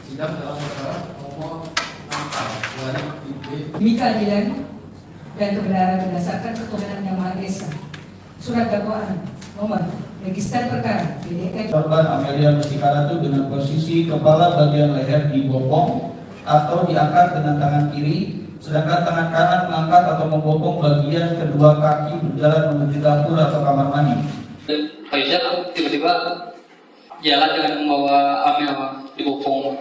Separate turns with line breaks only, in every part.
Sidang dalam perkara nomor 6
demi keadilan dan kebenaran berdasarkan ketuhanan Yang Maha Esa. Surat dakwaan nomor register perkara BDK
korban Amelia Mestikaratu dengan posisi kepala bagian leher dibopong atau diangkat dengan tangan kiri, sedangkan tangan kanan mengangkat atau membopong bagian kedua kaki berjalan menuju dapur atau kamar mandi.
Faizal tiba-tiba jalan dengan membawa Amel dibopong.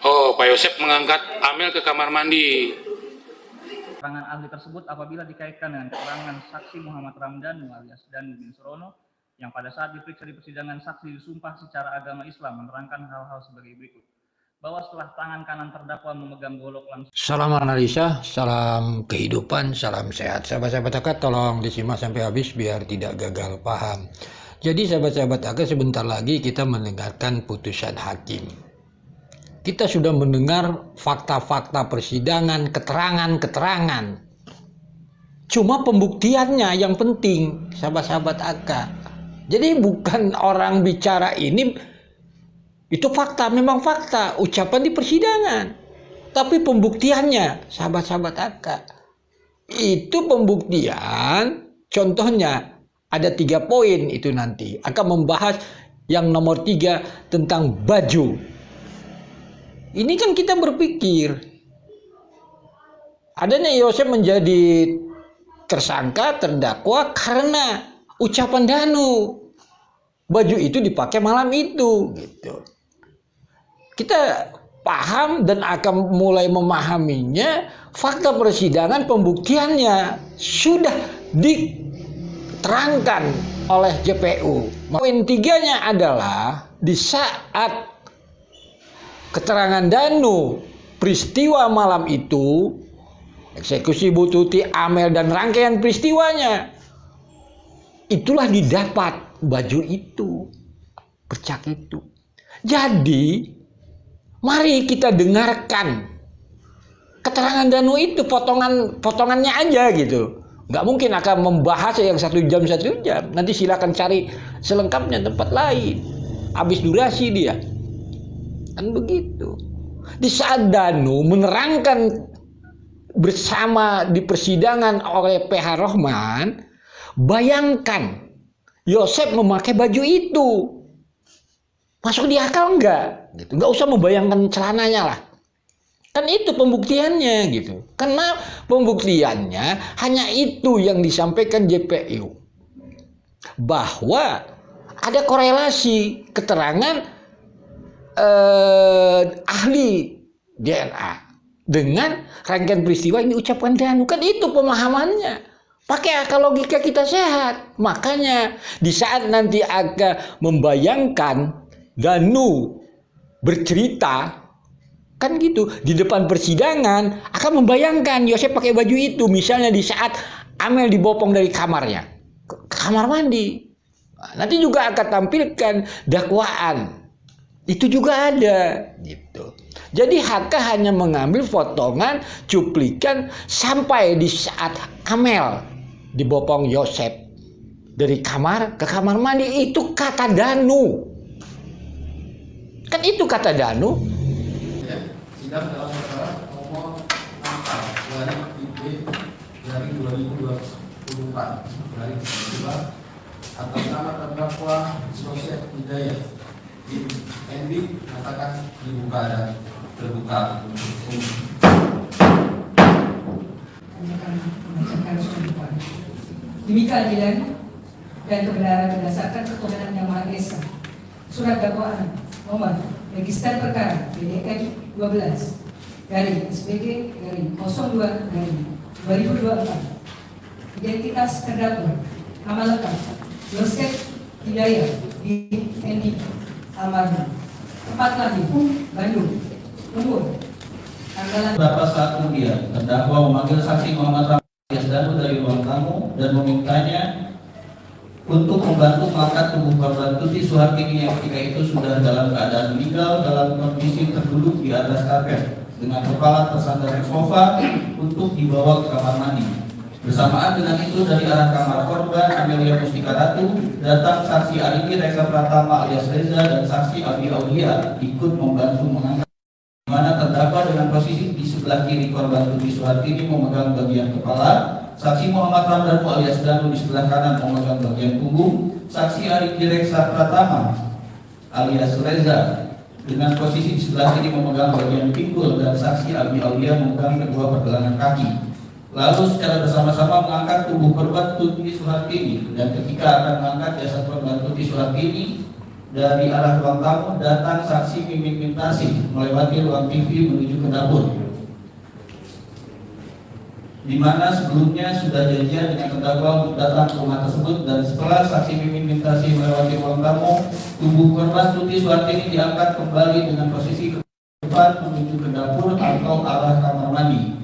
Oh, Pak Yosep mengangkat Amel ke kamar mandi.
Keterangan ahli tersebut apabila dikaitkan dengan keterangan saksi Muhammad Ramdhanu alias Danu bin Surono yang pada saat diperiksa di persidangan saksi disumpah secara agama Islam menerangkan hal-hal sebagai berikut. Bahwa setelah tangan kanan terdakwa memegang golok langsung.
Salam analisa, salam kehidupan, salam sehat. Sahabat-sahabat AK tolong disimak sampai habis biar tidak gagal paham. Jadi sahabat-sahabat AK sebentar lagi kita mendengarkan putusan hakim. Kita sudah mendengar fakta-fakta persidangan, keterangan-keterangan. Cuma pembuktiannya yang penting, sahabat-sahabat AK. Jadi bukan orang bicara ini, itu fakta, memang fakta, ucapan di persidangan. Tapi pembuktiannya, sahabat-sahabat AK. Itu pembuktian, contohnya ada 3 poin itu nanti. Akan membahas yang nomor 3 tentang baju. Ini kan kita berpikir, adanya Yosep menjadi tersangka, terdakwa karena ucapan Danu. Baju itu dipakai malam itu, gitu. Kita paham dan akan mulai memahaminya, fakta persidangan pembuktiannya sudah diterangkan oleh JPU. Poin 3-nya adalah di saat keterangan Danu peristiwa malam itu, eksekusi Bu Tuti, Amel dan rangkaian peristiwanya, itulah didapat baju itu, bercak itu. Jadi mari kita dengarkan keterangan Danu itu, potongannya aja gitu. Nggak mungkin akan membahas yang 1 jam 1 jam. Nanti silakan cari selengkapnya tempat lain. Habis durasi dia. Kan begitu. Di saat Danu menerangkan bersama di persidangan oleh PH Rohman, bayangkan Yosep memakai baju itu. Masuk di akal enggak? Gitu. Enggak usah membayangkan celananya lah. Kan itu pembuktiannya gitu. Karena pembuktiannya hanya itu yang disampaikan JPU. Bahwa ada korelasi keterangan ahli DNA dengan rangkaian peristiwa yang diucapkan Danu. Kan itu pemahamannya. Pakai akal logika kita sehat. Makanya di saat nanti akan membayangkan Danu bercerita, kan gitu, di depan persidangan akan membayangkan Yosep pakai baju itu. Misalnya di saat Amel dibopong dari kamarnya ke kamar mandi. Nanti juga akan tampilkan dakwaan. Itu juga ada gitu. Jadi HK hanya mengambil potongan cuplikan sampai di saat Amel dibopong Yosep dari kamar ke kamar mandi. Itu kata Danu. Kan itu kata Danu.
Sidang dalam perkara nomor 6/IB/2024 dari kedua atas nama terdakwa Yosep Hidayat bin Endi katakan dibuka dan terbuka untuk umum.
demi keadilan dan kebenaran berdasarkan ketuhanan Yang Maha Esa. Surat dakwaan nomor register perkara BDK 12 dari SPG dari 02 dari 2024. Identitas terdakwa, nama lengkap Yosep Hidayat bin Endi almarhum, tempat lahir Bandung, umur tanggal.
Beberapa saat kemudian terdakwa memanggil saksi Muhammad Ramdhanu Danu dari ruang tamu dan memintanya untuk membantu mengangkat tubuh korban Tuti Suhartini yang ketika itu sudah dalam keadaan meninggal dalam kondisi terduduk di atas karpet dengan kepala tersandar di sofa untuk dibawa ke kamar mandi. Bersamaan dengan itu dari arah kamar korban Amelia Mustika Ratu datang saksi Arigi Reza Pratama alias Reza dan saksi Abi Aulia ikut membantu mengangkat, di mana terdakwa dengan posisi di sebelah kiri korban Tuti Suhartini memegang bagian kepala, saksi Muhammad Ramdhanu alias Danu di sebelah kanan memegang bagian punggung, saksi Arigi Reza Pratama alias Reza dengan posisi di sebelah kiri memegang bagian pinggul, dan saksi Abi Aulia memegang kedua pergelangan kaki. Lalu secara bersama-sama mengangkat tubuh korban Tuti Suhartini, dan ketika akan mengangkat jasad korban Tuti Suhartini dari arah ruang tamu, datang saksi Mimin Mintasi melewati ruang TV menuju ke dapur, di mana sebelumnya sudah janjian dengan terdakwa untuk datang ke rumah tersebut. Dan setelah saksi Mimin Mintasi melewati ruang tamu, tubuh korban Tuti Suhartini diangkat kembali dengan posisi ke depan menuju ke dapur atau arah kamar mandi.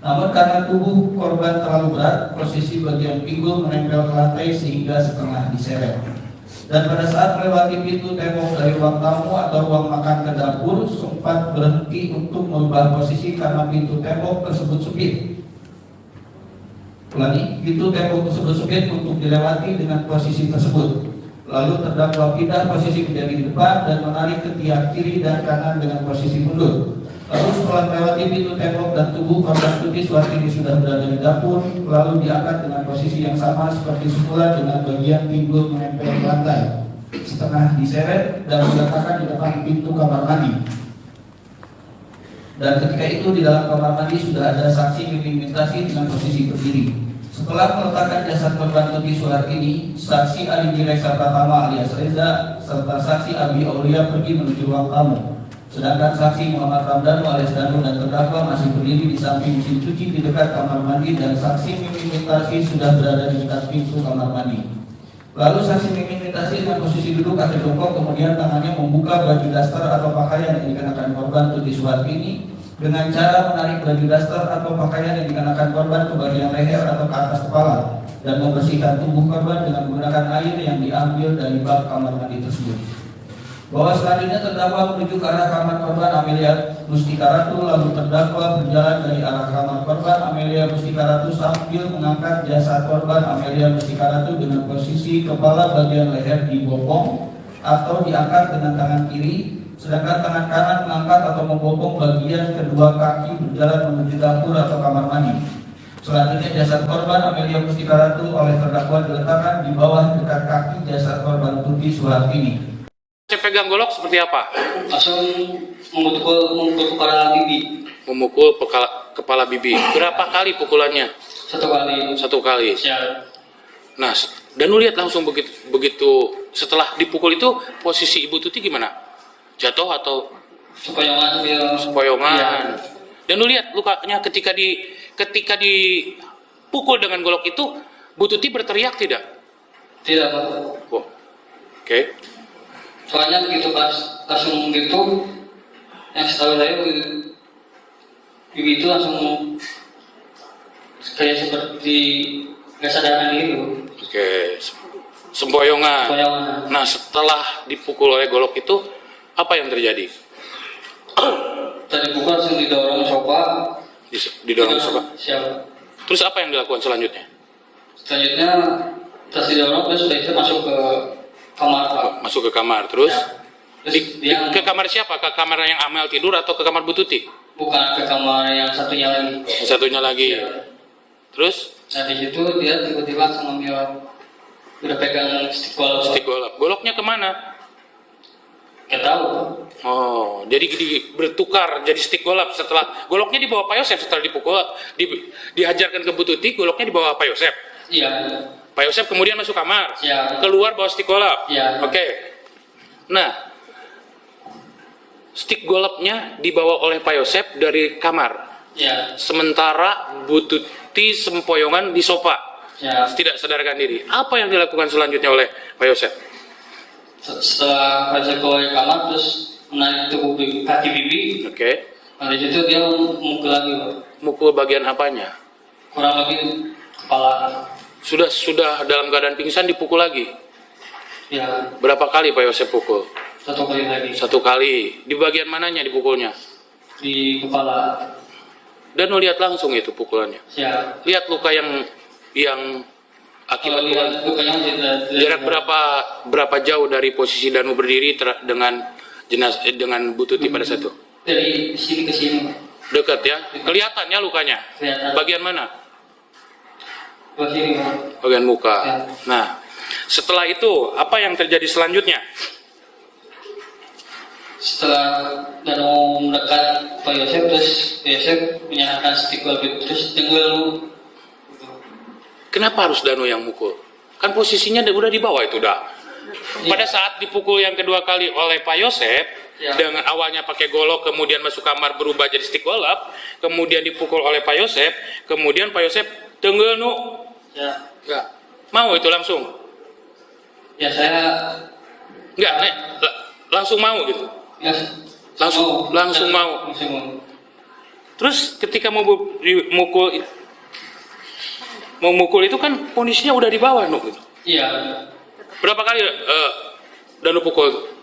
Namun karena tubuh korban terlalu berat, posisi bagian pinggul menempel ke lantai sehingga setengah diseret. Dan pada saat melewati pintu tembok dari ruang tamu atau ruang makan ke dapur, sempat berhenti untuk merubah posisi karena pintu tembok tersebut sempit. Ulangi, pintu tembok tersebut sempit untuk dilewati dengan posisi tersebut. Lalu terdakwa pindah posisi menjadi depan dan menarik ke tiang kiri dan kanan dengan posisi mundur. Lalu setelah melewati pintu tembok dan tubuh korban Tuti Suhartini sudah berada di dapur, lalu diangkat dengan posisi yang sama seperti semula dengan bagian pinggul menempel ke lantai, setengah diseret dan diletakkan di depan pintu kamar mandi. Dan ketika itu di dalam kamar mandi sudah ada saksi Mimin Mintasi dengan posisi berdiri. Setelah meletakkan jasad korban Tuti Suhartini, saksi Arigi Reza Pratama alias Reza serta saksi Abi Aulia pergi menuju ruang tamu. Sedangkan saksi Muhammad Ramdhanu alias Danu dan terdakwa masih berdiri di samping mesin cuci di dekat kamar mandi, dan saksi Mimin Mintasi sudah berada di dekat pintu kamar mandi. Lalu saksi Mimin Mintasi dengan posisi duduk atau jongkok, kemudian tangannya membuka baju daster atau pakaian yang dikenakan korban Tuti Suhartini dengan cara menarik baju daster atau pakaian yang dikenakan korban ke bagian leher atau ke atas kepala, dan membersihkan tubuh korban dengan menggunakan air yang diambil dari bak kamar mandi tersebut. Bahwa selanjutnya terdakwa menuju ke arah kamar korban Amelia Mustika Ratu, lalu terdakwa berjalan dari arah kamar korban Amelia Mustika Ratu sambil mengangkat jasad korban Amelia Mustika Ratu dengan posisi kepala bagian leher dibopong atau diangkat dengan tangan kiri, sedangkan tangan kanan mengangkat atau membopong bagian kedua kaki berjalan menuju dapur atau kamar mandi. Selanjutnya jasad korban Amelia Mustika Ratu oleh terdakwa diletakkan di bawah dekat kaki jasad korban Tuti Suhartini.
Saya pegang golok seperti apa?
Langsung memukul kepala bibi.
Memukul kepala bibi. Berapa kali pukulannya?
Satu kali.
Satu kali.
Ya.
Nah, dan lu lihat langsung begitu setelah dipukul itu posisi Ibu Tuti gimana? Jatuh atau?
Sepoyongan dia.
Sepoyongan.
Ya.
Dan lu lihat lukanya ketika dipukul dengan golok itu, Bu Tuti berteriak tidak?
Tidak, Pak.
Oh. Oke.
Soalnya begitu pas langsung gitu, yang setahu saya bibi itu langsung kayak seperti gak sadarkan gitu.
Oke. Sempoyongan.
Sepoyongan.
Nah, setelah dipukul oleh golok itu, apa yang terjadi?
Tadi pukul langsung didorong sofa.
Didorong sofa.
Siap.
Terus apa yang dilakukan selanjutnya?
Selanjutnya terus didorong, terus sudah itu masuk ke kamar, Pak.
Masuk ke kamar, terus?
Ya. Terus dia
Ke kamar siapa? Ke kamar yang Amel tidur atau ke kamar Bu Tuti?
bukan, ke kamar yang satunya lagi.
Yang satunya lagi.
Ya.
Terus?
Nah di situ dia tiba-tiba langsung ngambil, udah pegang stick golok.
Stick golok. Goloknya kemana?
Gak tahu.
Oh, jadi bertukar jadi stick golok setelah goloknya dibawa Pak Yosef setelah dipukul, dihajarkan ke Bu Tuti, goloknya dibawa Pak Yosef.
Iya.
Pak Yosef kemudian masuk kamar,
Ya.
keluar bawa stick golok.
Ya.
Oke. Nah, stick goloknya dibawa oleh Pak Yosef dari kamar.
Ya.
Sementara Bu Tuti sempoyongan di sofa.
Ya.
Tidak sadarkan diri. Apa yang dilakukan selanjutnya oleh Pak Yosef?
Setelah Pak Yosef keluar dari kamar, terus menarik tubuh kaki bibi.
Oke.
Nah di situ dia mukul lagi, Pak.
Mukul bagian apanya?
Kurang lebih kepala.
Sudah dalam keadaan pingsan dipukul lagi.
Ya.
Berapa kali Pak Yosef pukul?
Satu kali lagi.
Satu kali. Di bagian mananya dipukulnya?
Di kepala.
Dan lo lihat langsung itu pukulannya.
Ya.
Lihat luka yang yang akibat
Kalau lihat lukanya tidak
jarak berapa jauh dari posisi Danu berdiri dengan dengan Bu Tuti pada saat itu?
dari sini ke sini, Pak.
Dekat ya? Kelihatannya lukanya?
Kelihatan.
Bagian mana?
Ke sini, Pak.
Bagian muka.
Ya.
Nah, setelah itu apa yang terjadi selanjutnya?
Setelah Danu mendekat Pak Yosef, terus Pak Yosef menyerahkan stick golput, terus tenggel.
Kenapa harus Danu yang mukul? Kan posisinya udah di bawah itu dah. Pada saat dipukul yang kedua kali oleh Pak Yosef,
Ya.
dengan awalnya pakai golok, kemudian masuk kamar berubah jadi stick golap, kemudian dipukul oleh Pak Yosef, kemudian Pak Yosef tenggel nu,
Ya,
nggak mau itu langsung,
ya saya
nggak, langsung mau gitu.
ya
Langsung mau.
Langsung mau.
Terus ketika mau mukul itu kan kondisinya udah di bawah nu gitu.
Iya.
Berapa kali Danu pukul?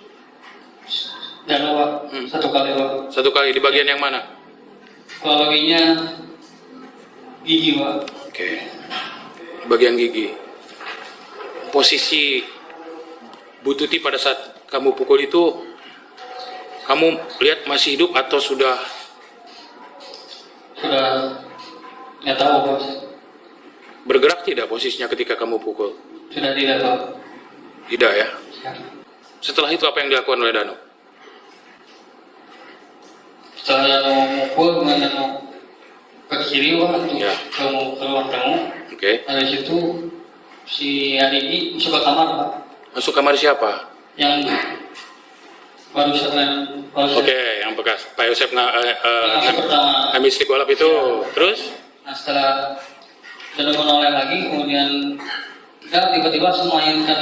Dan Pak, satu kali, Pak.
Satu kali, di bagian yang mana?
Kalau baginya gigi, Pak.
Oke. Bagian gigi. Posisi Bu Tuti pada saat kamu pukul itu, kamu lihat masih hidup atau sudah?
Sudah nggak tahu, Pak.
Bergerak tidak posisinya ketika kamu pukul?
Sudah tidak, Pak.
Tidak ya.
Ya.
Setelah itu apa yang dilakukan oleh Danu?
Setelah mau mukul, kemudian mau ke kiri, Pak, untuk
Ya.
keluar tamu.
Oke.
Dari situ si Arigi masuk ke kamar, Pak.
Masuk kamar siapa?
Yang barusan
Oke, yang bekas Pak Yosef
masuk pertama.
ngambil stick golap itu.
Ya.
Terus?
Nah, setelah Danu menoleh lagi, kemudian kita tiba-tiba semuanya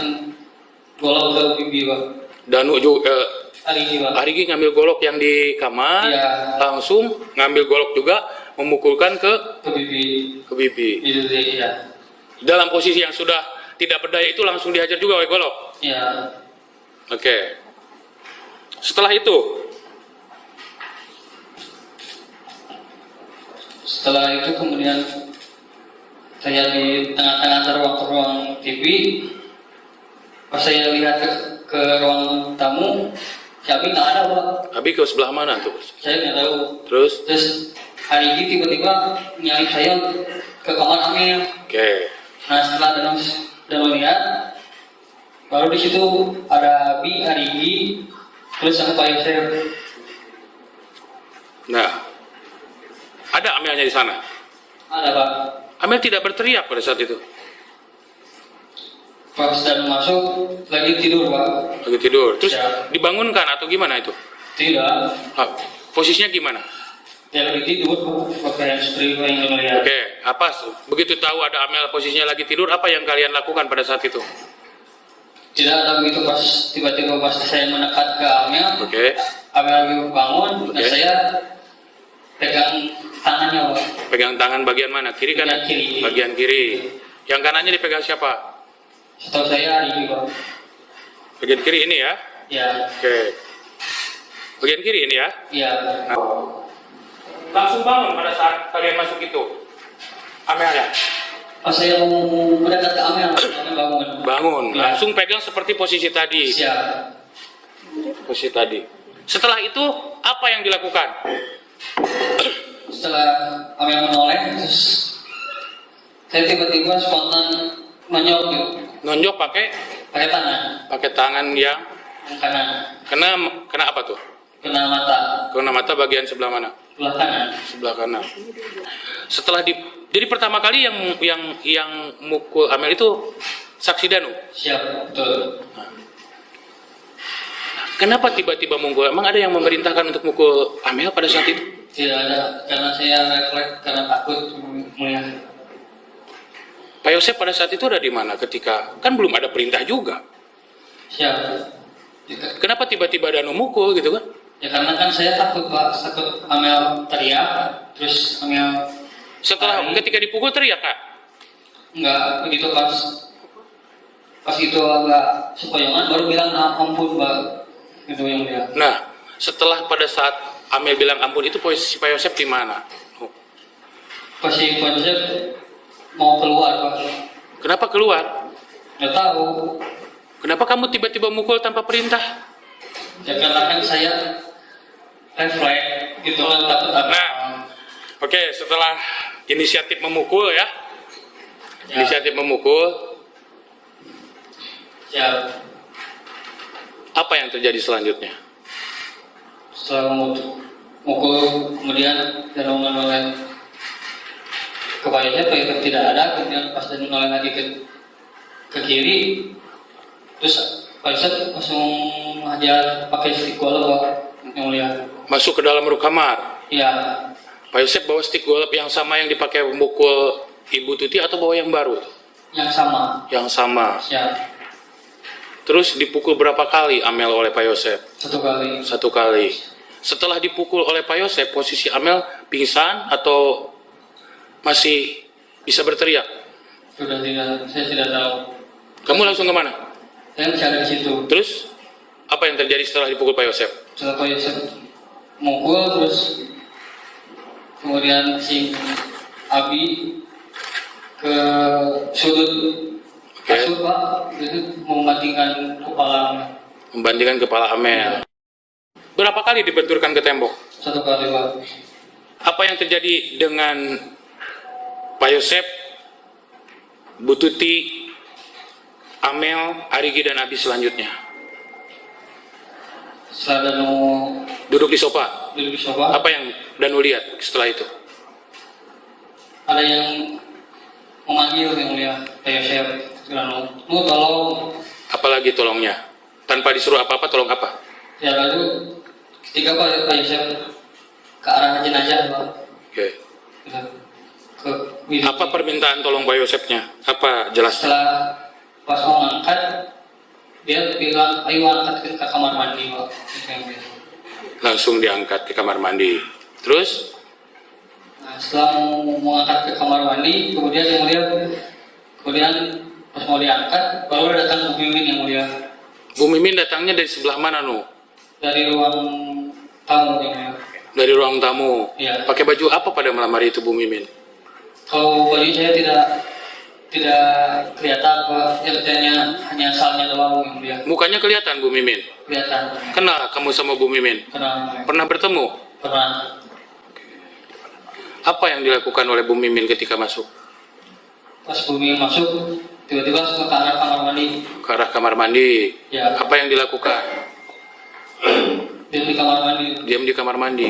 golok ke bibi, Pak.
Danu juga
Arigi, Pak.
Arigi ngambil golok yang di kamar,
Iya.
langsung ngambil golok juga memukulkan ke
Ke bibi.
bibi.
Itu dia, ya.
Dalam posisi yang sudah tidak berdaya itu langsung dihajar juga oleh golok.
Ya.
Oke. Setelah itu,
Setelah itu kemudian saya di tengah-tengah ruang TV. Pas saya lihat ke ruang tamu, Abi nggak ada, Pak.
Abi ke sebelah mana tuh?
Saya nggak tahu.
Terus?
Terus hari ini tiba-tiba nyari saya ke kamar Amel.
Oke.
Nah, setelah Danu lihat, baru di situ ada Abi, Arigi, terus sama Pak Yosef.
Nah, ada Amelnya di sana.
Ada, Pak.
Amel tidak berteriak pada saat itu.
Pas Danu masuk, lagi tidur, Pak.
Lagi tidur. Terus
Ya.
dibangunkan atau gimana itu?
Tidak.
Ah, posisinya gimana?
Dia lagi tidur, Pak. Pakai handsfree, Pak, yang melihat.
Oke. Apa? Begitu tahu ada Amel posisinya lagi tidur, apa yang kalian lakukan pada saat itu?
Tidak ada begitu, pas tiba-tiba pas saya mendekat ke Amel,
Oke.
Amel lagi bangun, dan
Oke.
saya pegang tangannya, Pak.
Pegang tangan bagian mana? Kiri kan?
Bagian kiri.
Bagian kiri. Yang kanannya dipegang siapa?
Setahu saya Arigi, Pak.
Bagian kiri ini ya?
Ya,
Oke. Bagian kiri ini ya?
ya.
Langsung bangun pada saat kalian masuk itu. Amelnya
Pas saya mau mendekat ke Amel, Amel bangun.
bangun,
Ya.
langsung pegang seperti posisi tadi.
Siap.
Posisi tadi. Setelah itu apa yang dilakukan?
Setelah Amel menoleh, terus saya tiba-tiba spontan menyok gitu,
Nonjok pakai
pakai tangan
yang
yang kanan,
kena apa tuh?
kena mata,
Kena mata bagian sebelah mana?
sebelah kanan.
Sebelah kanan. Setelah jadi pertama kali yang mukul Amel itu saksi Danu.
Siap, betul.
Kenapa tiba-tiba mukul? Emang ada yang memerintahkan untuk mukul Amel pada saat itu?
Tidak ada, karena saya refleks karena takut melihat.
Pak Yosef pada saat itu ada di mana ketika kan belum ada perintah juga?
Siap.
Kenapa tiba-tiba Danu mukul gitu kan?
Ya karena kan saya takut, Pak, takut Amel teriak, terus Amel
Setelah
lari.
ketika dipukul teriak kak?
Enggak begitu, pas itu agak sepoyongan baru bilang ampun, Pak. Itu yang dia.
Nah, setelah pada saat Amel bilang ampun itu posisi Pak Yosef di mana?
Pas si Pak Joseph mau keluar Pak.
Kenapa keluar?
Nggak tahu.
Kenapa kamu tiba-tiba mukul tanpa perintah?
Ya karena kan saya refleks gitu kan takut apa.
Nah, oke, setelah inisiatif memukul ya, inisiatif memukul,
Ya,
apa yang terjadi selanjutnya?
setelah mukul kemudian dan menoleh kepalanya Pak tidak ada, kemudian pas dan menoleh lagi ke kiri, terus Pak Yosef langsung hajar pakai stick golf Pak, yang mulia.
Masuk ke dalam kamar.
Ya,
Pak Yosef bawa stick golf yang sama yang dipakai memukul Ibu Tuti atau bawa yang baru?
yang sama.
Yang sama.
Ya,
Terus dipukul berapa kali Amel oleh Pak Yosef?
1 kali.
1 kali. Setelah dipukul oleh Pak Yosef, posisi Amel pingsan atau masih bisa berteriak?
Sudah tidak, saya tidak tahu.
Kamu langsung kemana?
Saya masih ada di situ.
Terus apa yang terjadi setelah dipukul Pak Yosef?
Setelah Pak Yosef mukul, terus kemudian si Abi ke sudut kasur Pak, itu membandingkan kepala.
Membandingkan kepala Amel. Berapa kali dibenturkan ke tembok?
1 kali Pak.
Apa yang terjadi dengan Pak Yosef, Bu Tuti, Amel, Arigi, dan Abi selanjutnya?
Setelah Danu
Duduk di sofa.
duduk di sofa,
Apa yang Danu lihat setelah itu?
ada yang memanggil yang mulia Pak Yosef. Danu, tolong.
Apalagi tolongnya? Tanpa disuruh apa-apa, tolong apa?
Ya lalu ketika Pak Yosef ke arah jenazah Pak.
Oke.
Ke
Apa permintaan tolong Pak Yosefnya? Apa jelasnya?
Setelah pas mau ngangkat, dia bilang ayo angkat ke kamar mandi Pak.
Langsung diangkat ke kamar mandi. Terus?
Nah, setelah mau angkat ke kamar mandi, kemudian pas mau diangkat baru datang Bu Mimin yang mulia
Bu Mimin datangnya dari sebelah mana, Nu?
dari ruang tamu yang mulia.
Dari ruang tamu.
Iya.
Pakai baju apa pada malam hari itu Bu Mimin?
Kalau baju saya tidak kelihatan Pak, ya, hanya salnya doang yang mulia.
Mukanya kelihatan Bu Mimin.
Kelihatan.
Kenal kamu sama Bu Mimin?
Pernah.
Pernah bertemu?
Pernah.
Apa yang dilakukan oleh Bu Mimin ketika masuk?
Pas Bu Mimin masuk, tiba-tiba langsung ke arah kamar mandi.
Ke arah kamar mandi.
Ya.
Apa yang dilakukan?
Dia di kamar mandi.
Diam di kamar mandi.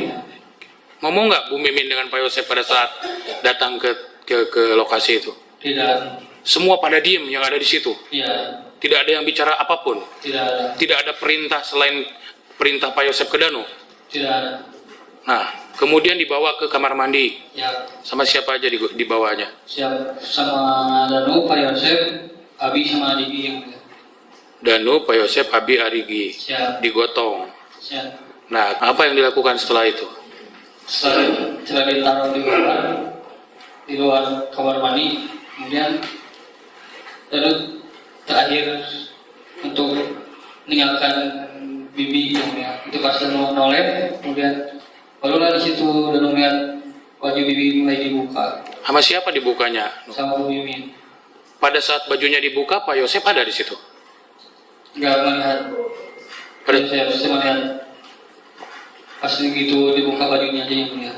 Ngomong nggak Bu Mimin dengan Pak Yosef pada saat datang ke lokasi itu?
Tidak.
Semua pada diem yang ada di situ.
Iya.
Tidak ada yang bicara apapun.
Tidak ada.
Tidak ada perintah selain perintah Pak Yosef ke Danu.
Tidak ada.
Nah, kemudian dibawa ke kamar mandi.
Ya.
Sama siapa aja dibawanya?
Siap sama Danu, Pak Yosef, Abi sama Adigi yang mulia.
Danu, Pak Yosef, Abi, Arigi.
Siap.
Digotong.
Siap.
Nah, apa yang dilakukan setelah itu?
Setelah ditaruh di luar kamar mandi, kemudian lalu terakhir untuk meninggalkan bibi yang mulia. Itu pas Danu noleh, kemudian barulah di situ Danu melihat baju bibi mulai dibuka.
Sama siapa dibukanya?
Sama Bu Mimin.
Pada saat bajunya dibuka, Pak Yosef ada di situ.
Nggak melihat. Saya melihat pas begitu dibuka bajunya aja yang mulia.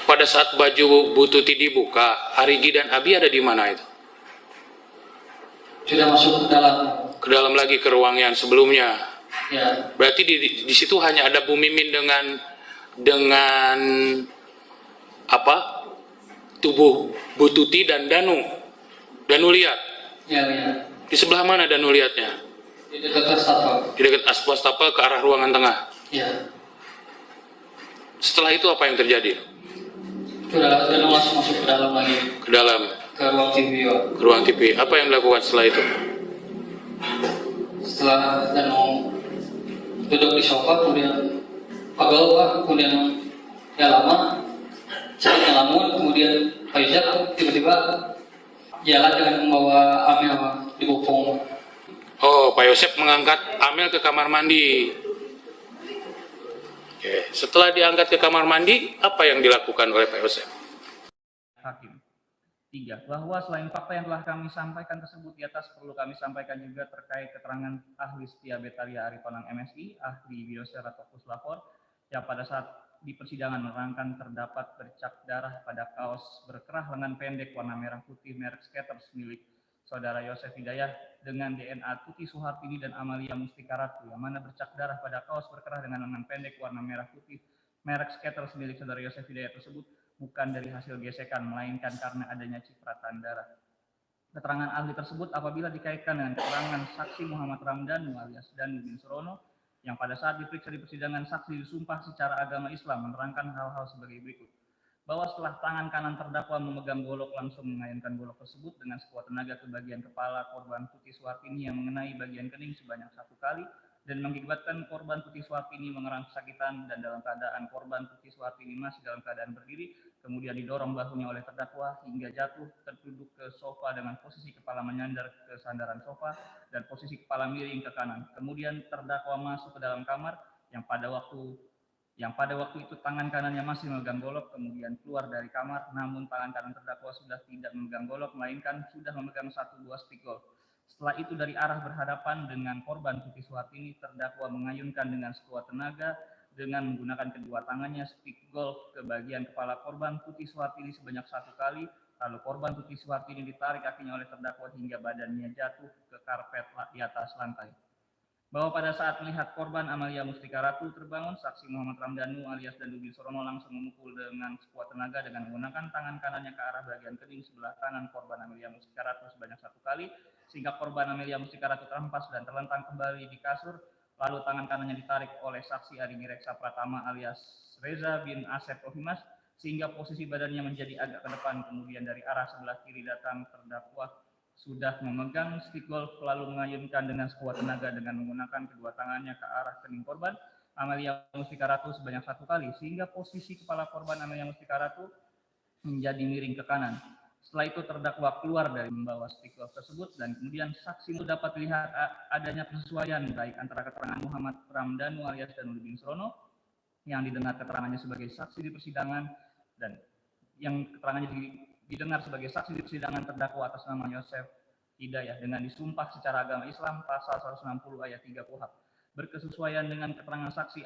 Pada saat baju Bu Tuti dibuka, Arigi dan Abi ada di mana itu?
Sudah masuk ke dalam.
Ke dalam lagi ke ruang yang sebelumnya.
Ya.
Berarti di situ hanya ada Bu Mimin dengan apa? Tubuh Bu Tuti dan Danu. Danu lihat.
Ya, ya.
Di sebelah mana Danu lihatnya?
Di dekat wastafel.
Di dekat wastafel ke arah ruangan tengah.
Ya.
Setelah itu apa yang terjadi?
Sudah langsung masuk ke dalam lagi.
Ke dalam.
Ke ruang TV. Pak.
Ke ruang TV. Apa yang dilakukan setelah itu?
Setelah Danu duduk di sofa, kemudian pegel Pak, kemudian ya lama, cepat ngelamun, kemudian Pak Yosef tiba-tiba jalan dengan membawa Amel Pak, di bopong.
Oh, Pak Yosef mengangkat Amel ke kamar mandi. Oke. Setelah diangkat ke kamar mandi, apa yang dilakukan oleh Pak Yosef?
Hakim. 3. Bahwa selain fakta yang telah kami sampaikan tersebut di atas, perlu kami sampaikan juga terkait keterangan ahli Setia Betaria Aritonang MSI, ahli biosfer atau puslapor, yang pada saat di persidangan menerangkan terdapat bercak darah pada kaos berkerah lengan pendek warna merah putih merek Skechers milik saudara Yosef Hidayah dengan DNA Tuti Suhartini dan Amalia Mustika Ratu, yang mana bercak darah pada kaos berkerah dengan lengan pendek warna merah putih merek Skechers milik saudara Yosef Hidayah tersebut bukan dari hasil gesekan, melainkan karena adanya cipratan darah. Keterangan ahli tersebut apabila dikaitkan dengan keterangan saksi Muhammad Ramdhanu alias Danu bin Surono, yang pada saat diperiksa di persidangan saksi disumpah secara agama Islam menerangkan hal-hal sebagai berikut. Bahwa setelah tangan kanan terdakwa memegang golok langsung mengayunkan golok tersebut dengan sekuat tenaga ke bagian kepala korban Tuti Suhartini yang mengenai bagian kening sebanyak 1 kali, dan mengakibatkan korban Tuti Suhartini mengerang kesakitan, dan dalam keadaan korban Tuti Suhartini masih dalam keadaan berdiri, kemudian didorong bahunya oleh terdakwa hingga jatuh tertunduk ke sofa dengan posisi kepala menyandar ke sandaran sofa dan posisi kepala miring ke kanan. Kemudian terdakwa masuk ke dalam kamar yang pada waktu itu tangan kanannya masih memegang golok, kemudian keluar dari kamar, namun tangan kanan terdakwa sudah tidak memegang golok, melainkan sudah memegang 1 buah stick golf. Setelah itu dari arah berhadapan dengan korban Tuti Suhartini, terdakwa mengayunkan dengan sekuat tenaga dengan menggunakan kedua tangannya stick golf ke bagian kepala korban Tuti Suhartini sebanyak 1 kali, lalu korban Tuti Suhartini ditarik kakinya oleh terdakwa hingga badannya jatuh ke karpet di atas lantai. Bahwa pada saat melihat korban Amalia Mustika Ratu terbangun, saksi Muhammad Ramdhanu alias Danu bin Surono langsung memukul dengan sekuat tenaga dengan menggunakan tangan kanannya ke arah bagian kening sebelah kanan korban Amalia Mustika Ratu sebanyak 1 kali, sehingga korban Amalia Mustika Ratu terhempas dan terlentang kembali di kasur, lalu tangan kanannya ditarik oleh saksi Ari Mireksa Pratama alias Reza bin Asep Rohimas, sehingga posisi badannya menjadi agak ke depan, kemudian dari arah sebelah kiri datang terdakwa sudah memegang stick golf lalu mengayunkan dengan sekuat tenaga dengan menggunakan kedua tangannya ke arah kening korban Amalia Mustika Ratu sebanyak 1 kali, sehingga posisi kepala korban Amalia Mustika Ratu menjadi miring ke kanan. Setelah itu terdakwa keluar dari membawa stick golf tersebut, dan kemudian saksi itu dapat lihat adanya persesuaian baik antara keterangan Muhammad Ramdhanu alias Danu bin Surono yang didengar keterangannya sebagai saksi di persidangan dan yang keterangannya didengar sebagai saksi di persidangan terdakwa atas nama Yosef Hidayah dengan disumpah secara agama Islam pasal 160 ayat 3 KUHP, berkesesuaian dengan keterangan saksi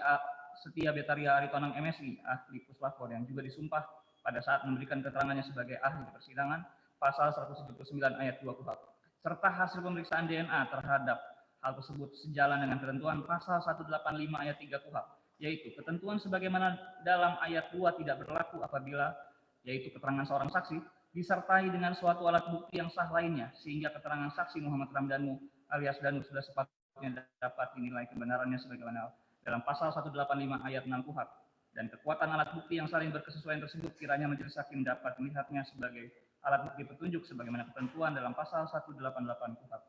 Setia Betaria Aritonang MSI ahli puslapor yang juga disumpah pada saat memberikan keterangannya sebagai ahli di persidangan pasal 179 ayat 2 KUHP, serta hasil pemeriksaan DNA terhadap hal tersebut sejalan dengan ketentuan pasal 185 ayat 3 KUHP, yaitu ketentuan sebagaimana dalam ayat 2 tidak berlaku apabila, yaitu keterangan seorang saksi, disertai dengan suatu alat bukti yang sah lainnya, sehingga keterangan saksi Muhammad Ramdhanu alias Danu sudah sepatutnya dapat dinilai kebenarannya sebagaimana dalam pasal 185 ayat 6 KUHP, dan kekuatan alat bukti yang saling berkesesuaian tersebut kiranya majelis hakim dapat melihatnya sebagai alat bukti petunjuk sebagaimana ketentuan dalam pasal 188 KUHP.